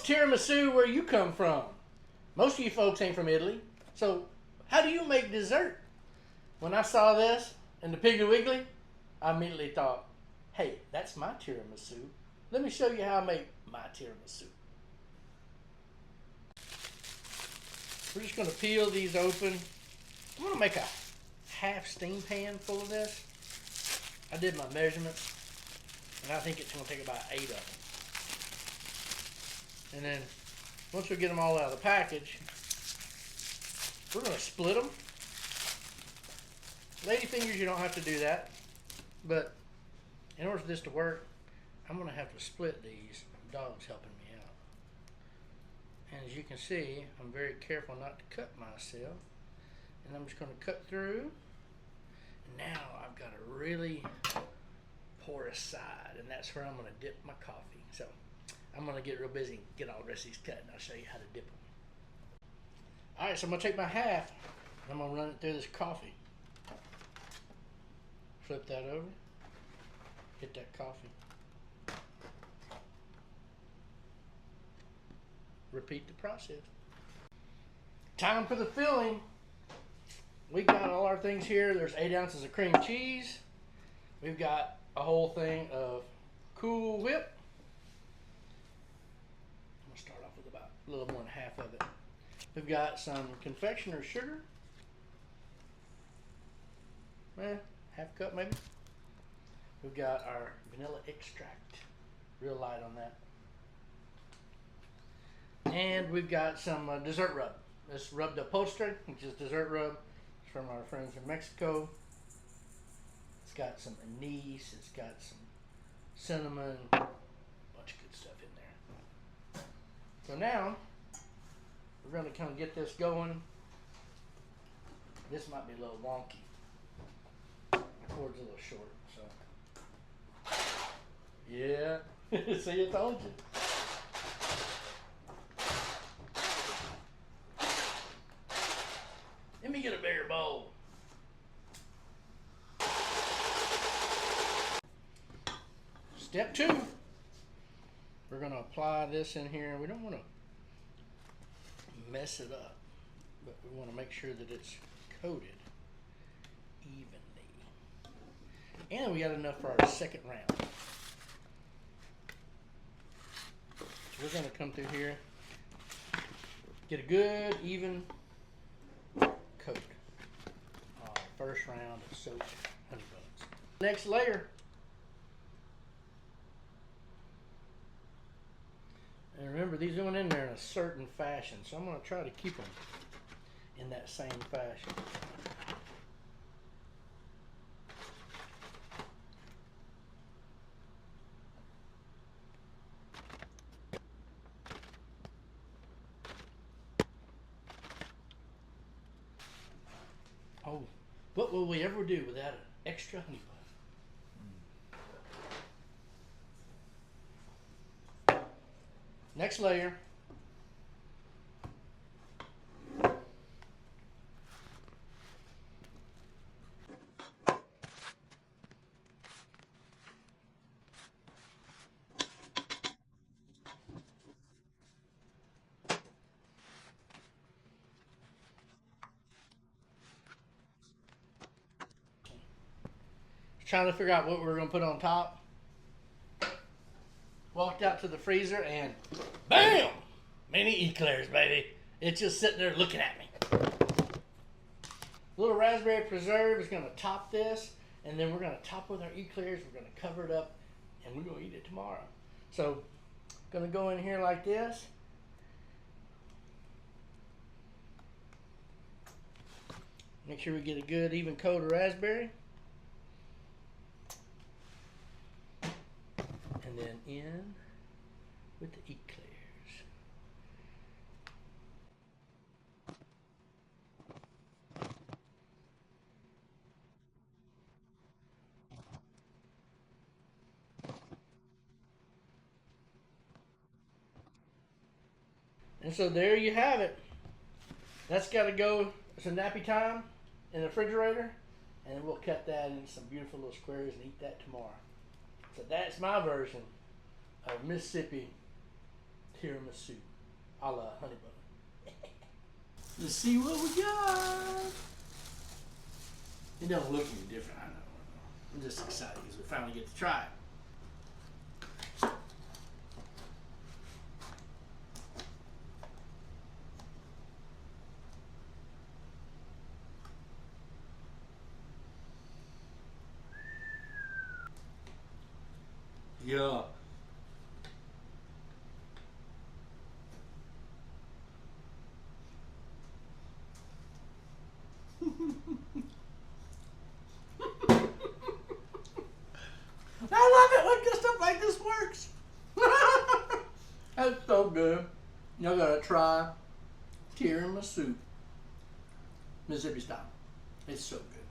tiramisu where you come from? Most of you folks ain't from Italy. So how do you make dessert? When I saw this in the Piggly Wiggly, I immediately thought, hey, that's my tiramisu. Let me show you how I make my tiramisu. We're just going to peel these open. I'm going to make a half steam pan full of this. I did my measurements, and I think it's going to take about 8 of them. And then once we get them all out of the package, we're going to split them. Lady fingers, you don't have to do that. But in order for this to work, I'm going to have to split these. The dog's helping me out. And as you can see, I'm very careful not to cut myself. And I'm just going to cut through. Now I've got a really porous side, and that's where I'm going to dip my coffee. So I'm going to get real busy and get all the rest of these cut, and I'll show you how to dip them. Alright, so I'm going to take my half, and I'm going to run it through this coffee. Flip that over. Hit that coffee. Repeat the process. Time for the filling. We got all our things here. There's 8 ounces of cream cheese. We've got a whole thing of Cool Whip. I'm going to start off with about a little more than half of it. We've got some confectioner's sugar. Half cup maybe. We've got our vanilla extract. Real light on that. And we've got some dessert rub. This rub de postre, which is dessert rub. It's from our friends in Mexico. It's got some anise. It's got some cinnamon. A bunch of good stuff in there. So now, we're going to kind of get this going. This might be a little wonky. The cord's a little short, so. Yeah. See, I told you. Let me get a bigger bowl. Step 2. We're going to apply this in here. We don't want to mess it up, but we want to make sure that it's coated evenly. And we got enough for our second round. So we're going to come through here, get a good even coat. First round of soaked honey buns. Next layer. And remember, these went in there in a certain fashion, so I'm going to try to keep them in that same fashion. Oh, what will we ever do without an extra honey bun? Next layer. Trying to figure out what we were going to put on top. Walked out to the freezer and BAM! Mini eclairs, baby. It's just sitting there looking at me. Little raspberry preserve is going to top this, and then we're going to top with our eclairs. We're going to cover it up, and we're going to eat it tomorrow. So, going to go in here like this. Make sure we get a good even coat of raspberry. And then in with the eclairs. And so there you have it. That's got to go some nappy time in the refrigerator, and we'll cut that into some beautiful little squares and eat that tomorrow. So that's my version of Mississippi tiramisu a la honey butter. Let's see what we got. It don't look any different, I know. I'm just excited because we finally get to try it. Yeah. I love it when good stuff like this works. That's so good. Y'all gotta try tiramisu, Mississippi style. It's so good.